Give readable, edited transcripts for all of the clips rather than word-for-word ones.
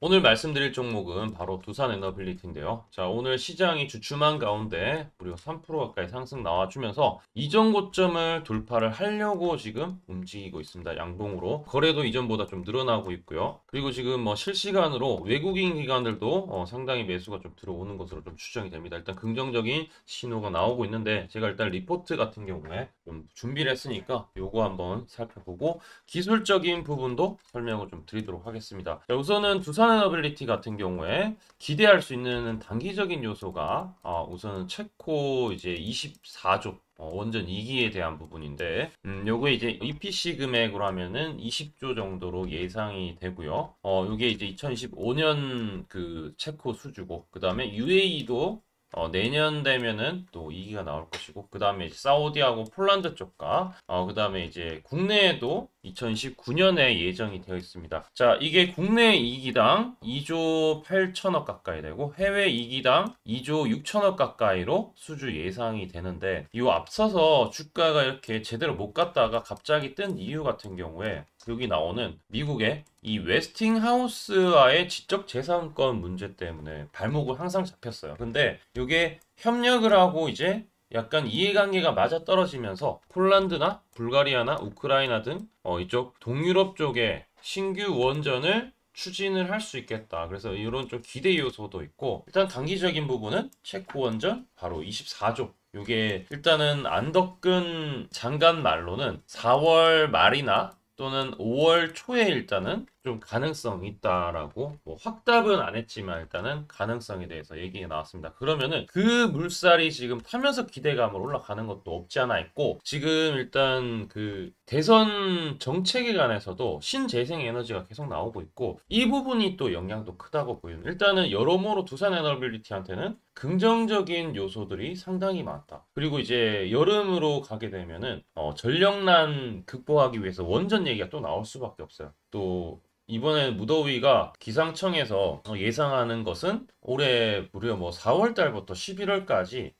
오늘 말씀드릴 종목은 바로 두산에너빌리티인데요. 자, 오늘 시장이 주춤한 가운데 무려 3% 가까이 상승 나와주면서 이전 고점을 돌파를 하려고 지금 움직이고 있습니다. 양봉으로. 거래도 이전보다 좀 늘어나고 있고요. 그리고 지금 뭐 실시간으로 외국인 기관들도 상당히 매수가 좀 들어오는 것으로 좀 추정이 됩니다. 일단 긍정적인 신호가 나오고 있는데 제가 일단 리포트 같은 경우에 좀 준비를 했으니까 요거 한번 살펴보고 기술적인 부분도 설명을 좀 드리도록 하겠습니다. 자, 우선은 두산에너빌리티 같은 경우에 기대할 수 있는 단기적인 요소가 우선은 체코 이제 24조 원전 2기에 대한 부분인데 요게 이제 EPC 금액으로 하면은 20조 정도로 예상이 되고요. 요게 이제 2025년 그 체코 수주고 그다음에 UAE도 내년 되면은 또 2기가 나올 것이고, 그 다음에 사우디하고 폴란드 쪽과, 그 다음에 이제 국내에도 2019년에 예정이 되어 있습니다. 자, 이게 국내 2기당 2조 8천억 가까이 되고, 해외 2기당 2조 6천억 가까이로 수주 예상이 되는데, 이 앞서서 주가가 이렇게 제대로 못 갔다가 갑자기 뜬 이유 같은 경우에, 여기 나오는 미국의 이 웨스팅하우스와의 지적 재산권 문제 때문에 발목을 항상 잡혔어요. 근데 이게 협력을 하고 이제 약간 이해관계가 맞아떨어지면서 폴란드나 불가리아나 우크라이나 등 이쪽 동유럽 쪽에 신규 원전을 추진을 할 수 있겠다. 그래서 이런 좀 기대 요소도 있고, 일단 단기적인 부분은 체코 원전 바로 24조. 이게 일단은 안덕근 장관 말로는 4월 말이나 또는 5월 초에 일단은 좀 가능성이 있다라고, 뭐 확답은 안 했지만 일단은 가능성에 대해서 얘기가 나왔습니다. 그러면은 그 물살이 지금 타면서 기대감으로 올라가는 것도 없지 않아 있고, 지금 일단 그 대선 정책에 관해서도 신재생 에너지가 계속 나오고 있고, 이 부분이 또 영향도 크다고 보여요. 일단은 여러모로 두산에너빌리티한테는 긍정적인 요소들이 상당히 많다. 그리고 이제 여름으로 가게 되면은 전력난 극복하기 위해서 원전 얘기가 또 나올 수밖에 없어요. 또 이번에 무더위가 기상청에서 예상하는 것은 올해 무려 뭐 4월 달부터 11월까지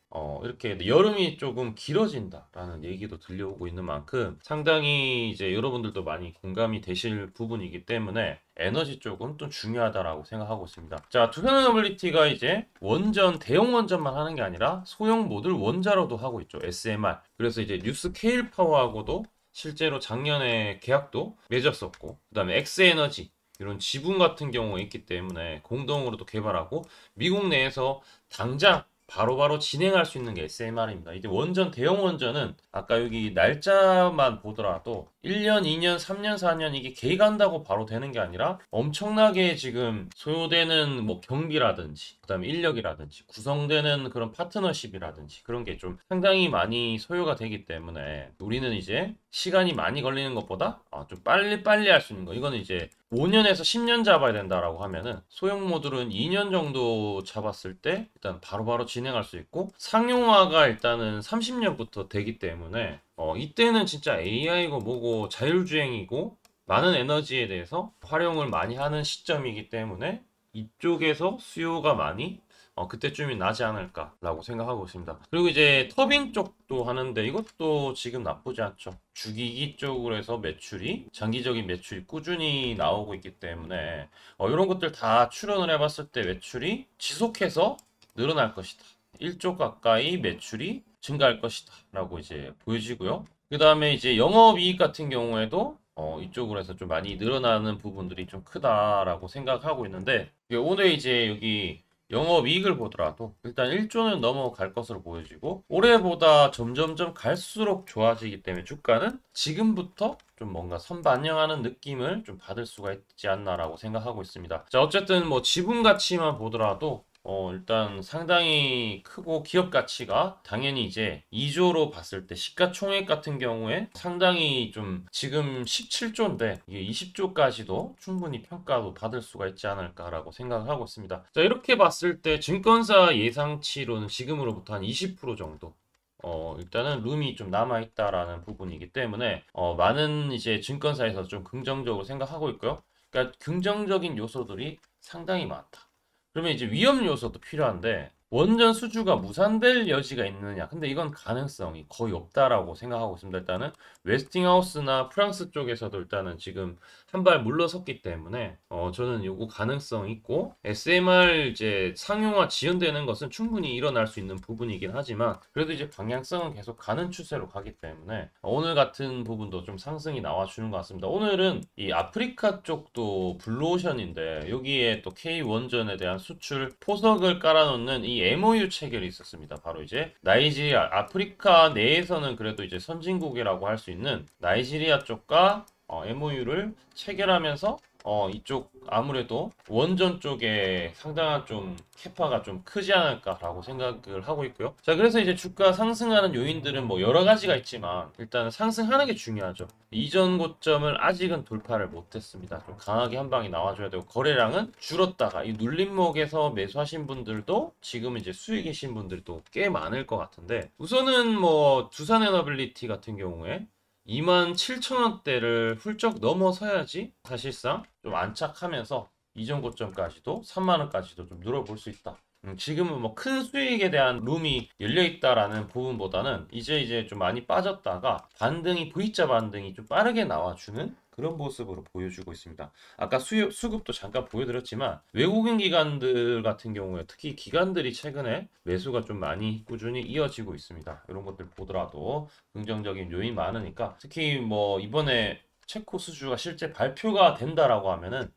이렇게 여름이 조금 길어진다라는 얘기도 들려오고 있는 만큼 상당히 이제 여러분들도 많이 공감이 되실 부분이기 때문에 에너지 쪽은 또 중요하다라고 생각하고 있습니다. 자, 투표너빌리티가 이제 원전, 대형 원전만 하는 게 아니라 소형 모듈 원자로도 하고 있죠. SMR. 그래서 이제 뉴스케일 파워하고도 실제로 작년에 계약도 맺었었고, 그다음에 엑스에너지 이런 지분 같은 경우가 있기 때문에 공동으로도 개발하고 미국 내에서 당장 바로바로 진행할 수 있는 게 SMR입니다. 이제 원전, 대형 원전은 아까 여기 날짜만 보더라도 1년, 2년, 3년, 4년 이게 개간다고 바로 되는 게 아니라 엄청나게 지금 소요되는 뭐 경비라든지 그다음에 인력이라든지 구성되는 그런 파트너십이라든지 그런 게 좀 상당히 많이 소요가 되기 때문에 우리는 이제 시간이 많이 걸리는 것보다 좀 빨리빨리 할 수 있는 거, 이거는 이제 5년에서 10년 잡아야 된다라고 하면은 소형 모듈은 2년 정도 잡았을 때 일단 바로바로 진행할 수 있고, 상용화가 일단은 30년부터 되기 때문에 이때는 진짜 AI고 뭐고 자율주행이고 많은 에너지에 대해서 활용을 많이 하는 시점이기 때문에 이쪽에서 수요가 많이 그때쯤이 나지 않을까라고 생각하고 있습니다. 그리고 이제 터빈 쪽도 하는데 이것도 지금 나쁘지 않죠. 주기기 쪽으로 해서 매출이 장기적인 매출이 꾸준히 나오고 있기 때문에 이런 것들 다 추론을 해봤을 때 매출이 지속해서 늘어날 것이다. 1조 가까이 매출이 증가할 것이다 라고 이제 보여지고요. 그 다음에 이제 영업이익 같은 경우에도 이쪽으로 해서 좀 많이 늘어나는 부분들이 좀 크다라고 생각하고 있는데, 오늘 이제 여기 영업이익을 보더라도 일단 1조는 넘어갈 것으로 보여지고, 올해보다 점점점 갈수록 좋아지기 때문에 주가는 지금부터 좀 뭔가 선반영하는 느낌을 좀 받을 수가 있지 않나라고 생각하고 있습니다. 자, 어쨌든 뭐 지분 가치만 보더라도 일단 상당히 크고 기업 가치가 당연히 이제 2조로 봤을 때 시가총액 같은 경우에 상당히 좀 지금 17조인데 이게 20조까지도 충분히 평가도 받을 수가 있지 않을까라고 생각을 하고 있습니다. 자, 이렇게 봤을 때 증권사 예상치로는 지금으로부터 한 20% 정도 일단은 룸이 좀 남아있다라는 부분이기 때문에 많은 이제 증권사에서 좀 긍정적으로 생각하고 있고요. 그러니까 긍정적인 요소들이 상당히 많다. 그러면 이제 위험 요소도 필요한데, 원전 수주가 무산될 여지가 있느냐? 근데 이건 가능성이 거의 없다라고 생각하고 있습니다. 일단은 웨스팅하우스나 프랑스 쪽에서도 일단은 지금 한 발 물러섰기 때문에 저는 요거 가능성 있고 SMR 이제 상용화 지연되는 것은 충분히 일어날 수 있는 부분이긴 하지만 그래도 이제 방향성은 계속 가는 추세로 가기 때문에 오늘 같은 부분도 좀 상승이 나와주는 것 같습니다. 오늘은 이 아프리카 쪽도 블루오션인데 여기에 또 K 원전에 대한 수출 포석을 깔아놓는 이 MOU 체결이 있었습니다. 바로 이제 나이지리아, 아프리카 내에서는 그래도 이제 선진국이라고 할 수 있는 나이지리아 쪽과 MOU를 체결하면서 이쪽 아무래도 원전 쪽에 상당한 좀 캐파가 좀 크지 않을까라고 생각을 하고 있고요. 자, 그래서 이제 주가 상승하는 요인들은 뭐 여러 가지가 있지만 일단은 상승하는 게 중요하죠. 이전 고점을 아직은 돌파를 못했습니다. 좀 강하게 한 방이 나와줘야 되고 거래량은 줄었다가 이 눌림목에서 매수하신 분들도 지금 이제 수익 계신 분들도 꽤 많을 것 같은데 우선은 뭐 두산에너빌리티 같은 경우에 27,000원대를 훌쩍 넘어서야지 사실상 좀 안착하면서 이전 고점까지도 3만원까지도 좀 늘어볼 수 있다. 지금은 뭐 큰 수익에 대한 룸이 열려 있다라는 부분보다는 이제 좀 많이 빠졌다가 반등이 V자 반등이 좀 빠르게 나와주는 그런 모습으로 보여주고 있습니다. 아까 수급도 잠깐 보여드렸지만 외국인 기관들 같은 경우에 특히 기관들이 최근에 매수가 좀 많이 꾸준히 이어지고 있습니다. 이런 것들 보더라도 긍정적인 요인 많으니까 특히 뭐 이번에 체코 수주가 실제 발표가 된다라고 하면은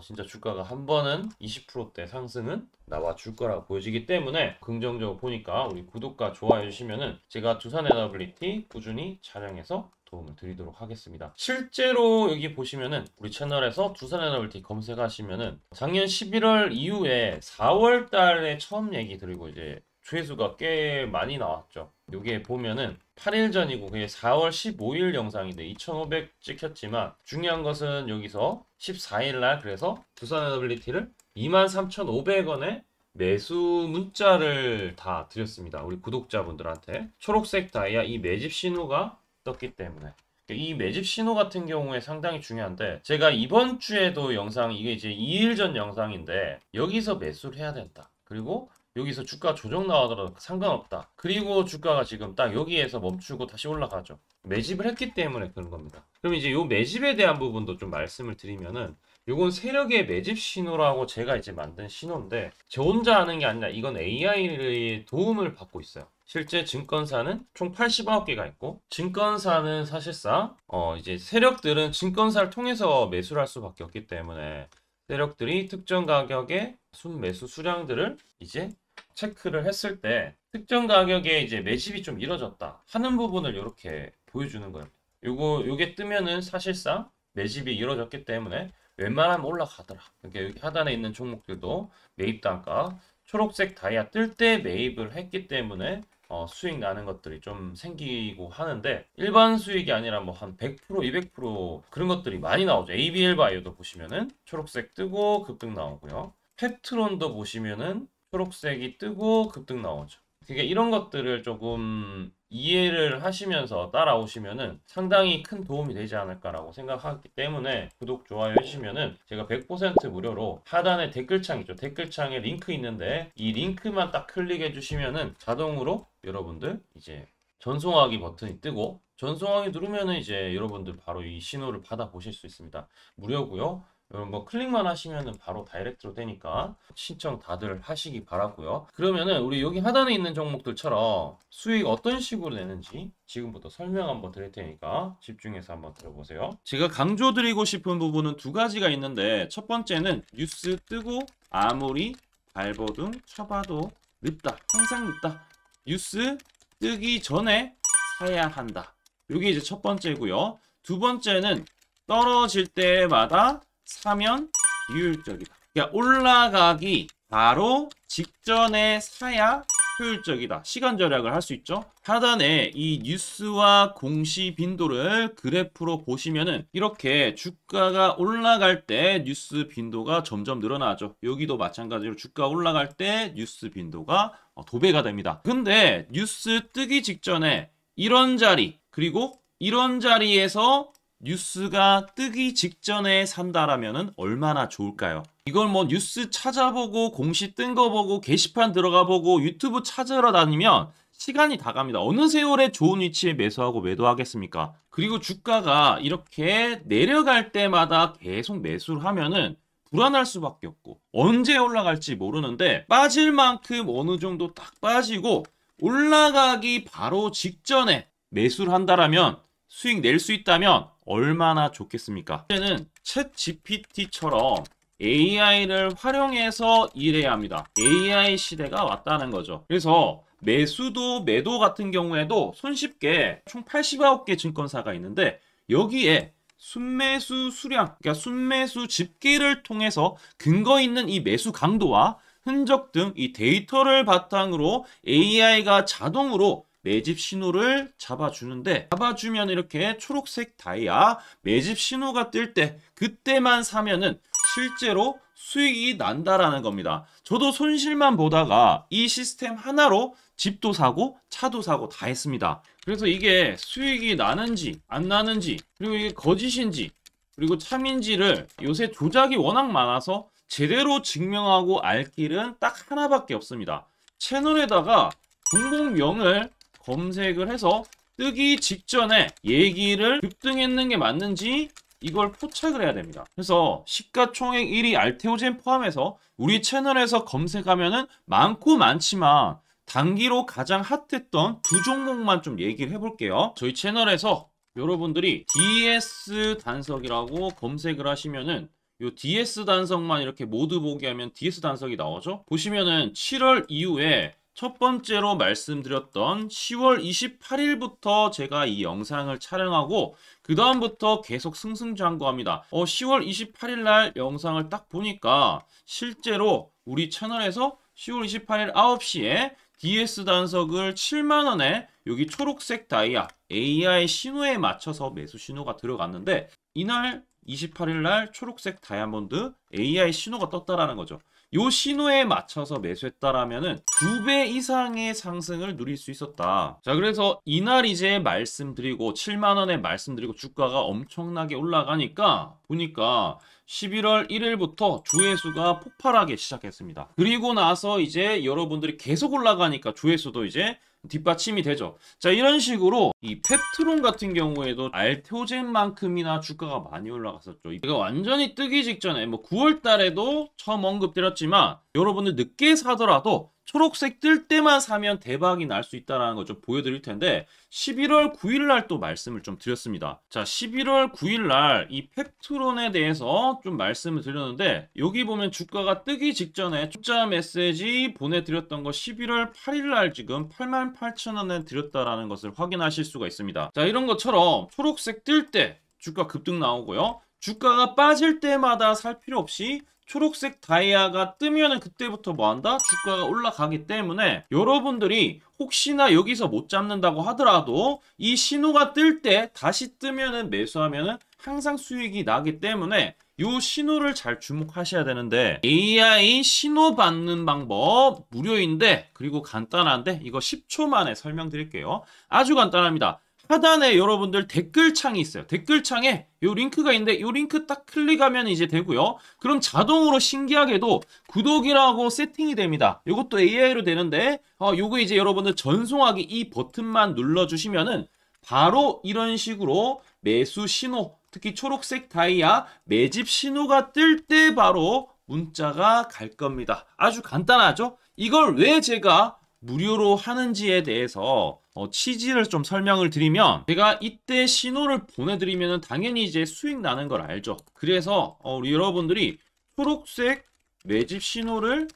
진짜 주가가 한 번은 20%대 상승은 나와줄 거라고 보여지기 때문에 긍정적으로 보니까 우리 구독과 좋아요 해주시면은 제가 두산에너빌리티 꾸준히 촬영해서 도움을 드리도록 하겠습니다. 실제로 여기 보시면은 우리 채널에서 두산에너빌리티 검색하시면은 작년 11월 이후에 4월 달에 처음 얘기 드리고 이제 조회수가 꽤 많이 나왔죠. 여기에 보면은 8일 전이고 그게 4월 15일 영상인데 2,500 찍혔지만 중요한 것은 여기서 14일 날 그래서 두산에너빌리티를 23,500원에 매수 문자를 다 드렸습니다. 우리 구독자분들한테 초록색 다이아 이 매집 신호가 떴기 때문에 이 매집 신호 같은 경우에 상당히 중요한데 제가 이번 주에도 영상 이게 이제 2일 전 영상인데 여기서 매수를 해야 된다. 그리고 여기서 주가 조정 나오더라도 상관없다. 그리고 주가가 지금 딱 여기에서 멈추고 다시 올라가죠. 매집을 했기 때문에 그런 겁니다. 그럼 이제 요 매집에 대한 부분도 좀 말씀을 드리면은 요건 세력의 매집 신호라고 제가 이제 만든 신호인데 저 혼자 하는 게 아니라 이건 AI의 도움을 받고 있어요. 실제 증권사는 총 89개가 있고 증권사는 사실상 이제 세력들은 증권사를 통해서 매수를 할 수밖에 없기 때문에 세력들이 특정 가격의 순매수 수량들을 이제 체크를 했을 때 특정 가격에 이제 매집이 좀 이뤄졌다 하는 부분을 이렇게 보여주는 거예요. 요게 뜨면은 사실상 매집이 이뤄졌기 때문에 웬만하면 올라가더라. 그러니까 여기 하단에 있는 종목들도 매입 단가 초록색 다이아 뜰 때 매입을 했기 때문에 수익 나는 것들이 좀 생기고 하는데 일반 수익이 아니라 뭐 한 100%, 200% 그런 것들이 많이 나오죠. ABL 바이오도 보시면은 초록색 뜨고 급등 나오고요. 펩트론도 보시면은 초록색이 뜨고 급등 나오죠. 그러니까 이런 것들을 조금 이해를 하시면서 따라오시면은 상당히 큰 도움이 되지 않을까라고 생각하기 때문에 구독, 좋아요 해주시면은 제가 100% 무료로 하단에 댓글창 있죠. 댓글창에 링크 있는데 이 링크만 딱 클릭해 주시면은 자동으로 여러분들 이제 전송하기 버튼이 뜨고 전송하기 누르면은 이제 여러분들 바로 이 신호를 받아 보실 수 있습니다. 무료고요. 뭐 클릭만 하시면은 바로 다이렉트로 되니까 신청 다들 하시기 바라고요. 그러면은 우리 여기 하단에 있는 종목들처럼 수익 어떤 식으로 내는지 지금부터 설명 한번 드릴 테니까 집중해서 한번 들어보세요. 제가 강조드리고 싶은 부분은 두 가지가 있는데 첫 번째는 뉴스 뜨고 아무리 발버둥 쳐봐도 늦다. 항상 늦다. 뉴스 뜨기 전에 사야 한다. 이게 이제 첫 번째고요. 두 번째는 떨어질 때마다 사면 비효율적이다. 그러니까 올라가기 바로 직전에 사야 효율적이다. 시간 절약을 할 수 있죠. 하단에 이 뉴스와 공시 빈도를 그래프로 보시면은 이렇게 주가가 올라갈 때 뉴스 빈도가 점점 늘어나죠. 여기도 마찬가지로 주가 올라갈 때 뉴스 빈도가 도배가 됩니다. 근데 뉴스 뜨기 직전에 이런 자리 그리고 이런 자리에서 뉴스가 뜨기 직전에 산다라면은 얼마나 좋을까요? 이걸 뭐 뉴스 찾아보고 공시 뜬 거 보고 게시판 들어가 보고 유튜브 찾으러 다니면 시간이 다 갑니다. 어느 세월에 좋은 위치에 매수하고 매도하겠습니까? 그리고 주가가 이렇게 내려갈 때마다 계속 매수를 하면은 불안할 수밖에 없고 언제 올라갈지 모르는데 빠질 만큼 어느 정도 딱 빠지고 올라가기 바로 직전에 매수를 한다라면 수익 낼 수 있다면 얼마나 좋겠습니까? 이제는 챗 GPT처럼 AI를 활용해서 일해야 합니다. AI 시대가 왔다는 거죠. 그래서 매수도 매도 같은 경우에도 손쉽게 총 89개 증권사가 있는데 여기에 순매수 수량, 그러니까 순매수 집계를 통해서 근거 있는 이 매수 강도와 흔적 등 이 데이터를 바탕으로 AI가 자동으로 매집 신호를 잡아주는데 잡아주면 이렇게 초록색 다이아 매집 신호가 뜰 때 그때만 사면은 실제로 수익이 난다라는 겁니다. 저도 손실만 보다가 이 시스템 하나로 집도 사고 차도 사고 다 했습니다. 그래서 이게 수익이 나는지 안 나는지 그리고 이게 거짓인지 그리고 참인지를 요새 조작이 워낙 많아서 제대로 증명하고 알 길은 딱 하나밖에 없습니다. 채널에다가 공공명을 검색을 해서 뜨기 직전에 얘기를 급등했는 게 맞는지 이걸 포착을 해야 됩니다. 그래서 시가총액 1위 알테오젠 포함해서 우리 채널에서 검색하면은 많고 많지만 단기로 가장 핫했던 두 종목만 좀 얘기를 해볼게요. 저희 채널에서 여러분들이 DS 단석이라고 검색을 하시면은 요 DS 단석만 이렇게 모두 보기 하면 DS 단석이 나오죠. 보시면은 7월 이후에 첫 번째로 말씀드렸던 10월 28일부터 제가 이 영상을 촬영하고 그 다음부터 계속 승승장구합니다. 10월 28일 날 영상을 딱 보니까 실제로 우리 채널에서 10월 28일 9시에 DS 단석을 7만원에 여기 초록색 다이아 AI 신호에 맞춰서 매수 신호가 들어갔는데 이날 28일 날 초록색 다이아몬드 AI 신호가 떴다라는 거죠. 요 신호에 맞춰서 매수했다라면은 2배 이상의 상승을 누릴 수 있었다. 자, 그래서 이날 이제 말씀드리고 7만원에 말씀드리고 주가가 엄청나게 올라가니까 보니까 11월 1일부터 조회수가 폭발하기 시작했습니다. 그리고 나서 이제 여러분들이 계속 올라가니까 조회수도 이제 뒷받침이 되죠. 자, 이런 식으로 이 펩트론 같은 경우에도 알테오젠만큼이나 주가가 많이 올라갔었죠. 이거 완전히 뜨기 직전에 뭐 9월 달에도 처음 언급드렸지만 여러분들 늦게 사더라도 초록색 뜰 때만 사면 대박이 날 수 있다는 거 좀 보여드릴 텐데 11월 9일 날 또 말씀을 좀 드렸습니다. 자, 11월 9일 날 이 펩트론에 대해서 좀 말씀을 드렸는데 여기 보면 주가가 뜨기 직전에 투자 메시지 보내드렸던 거 11월 8일 날 지금 88,000원에 드렸다라는 것을 확인하실 수가 있습니다. 자, 이런 것처럼 초록색 뜰 때 주가 급등 나오고요. 주가가 빠질 때마다 살 필요 없이 초록색 다이아가 뜨면은 그때부터 뭐한다? 주가가 올라가기 때문에 여러분들이 혹시나 여기서 못 잡는다고 하더라도 이 신호가 뜰 때 다시 뜨면은 매수하면은 항상 수익이 나기 때문에 요 신호를 잘 주목하셔야 되는데 AI 신호 받는 방법 무료인데 그리고 간단한데 이거 10초 만에 설명드릴게요. 아주 간단합니다. 하단에 여러분들 댓글창이 있어요. 댓글창에 요 링크가 있는데 요 링크 딱 클릭하면 이제 되고요. 그럼 자동으로 신기하게도 구독이라고 세팅이 됩니다. 요것도 AI로 되는데 요거 이제 여러분들 전송하기 이 버튼만 눌러주시면은 바로 이런 식으로 매수 신호 특히 초록색 다이아 매집 신호가 뜰 때 바로 문자가 갈 겁니다. 아주 간단하죠? 이걸 왜 제가 무료로 하는지에 대해서 취지를 좀 설명을 드리면 제가 이때 신호를 보내드리면 당연히 이제 수익 나는 걸 알죠. 그래서 우리 여러분들이 초록색 매집 신호를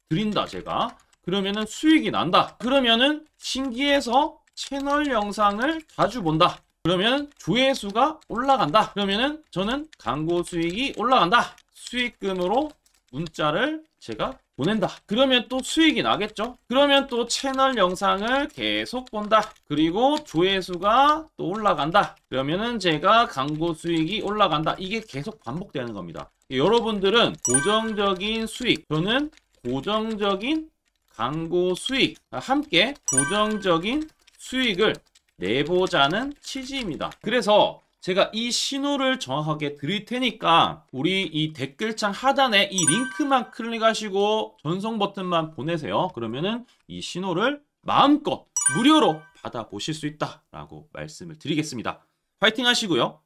드린다 제가 그러면은 수익이 난다. 그러면은 신기해서 채널 영상을 자주 본다. 그러면 조회수가 올라간다. 그러면은 저는 광고 수익이 올라간다. 수익금으로 문자를 제가 보낸다. 그러면 또 수익이 나겠죠? 그러면 또 채널 영상을 계속 본다. 그리고 조회수가 또 올라간다. 그러면은 제가 광고 수익이 올라간다. 이게 계속 반복되는 겁니다. 여러분들은 고정적인 수익, 저는 고정적인 광고 수익, 함께 고정적인 수익을 내보자는 취지입니다. 그래서 제가 이 신호를 정확하게 드릴 테니까 우리 이 댓글창 하단에 이 링크만 클릭하시고 전송 버튼만 보내세요. 그러면은 이 신호를 마음껏 무료로 받아보실 수 있다라고 말씀을 드리겠습니다. 파이팅 하시고요.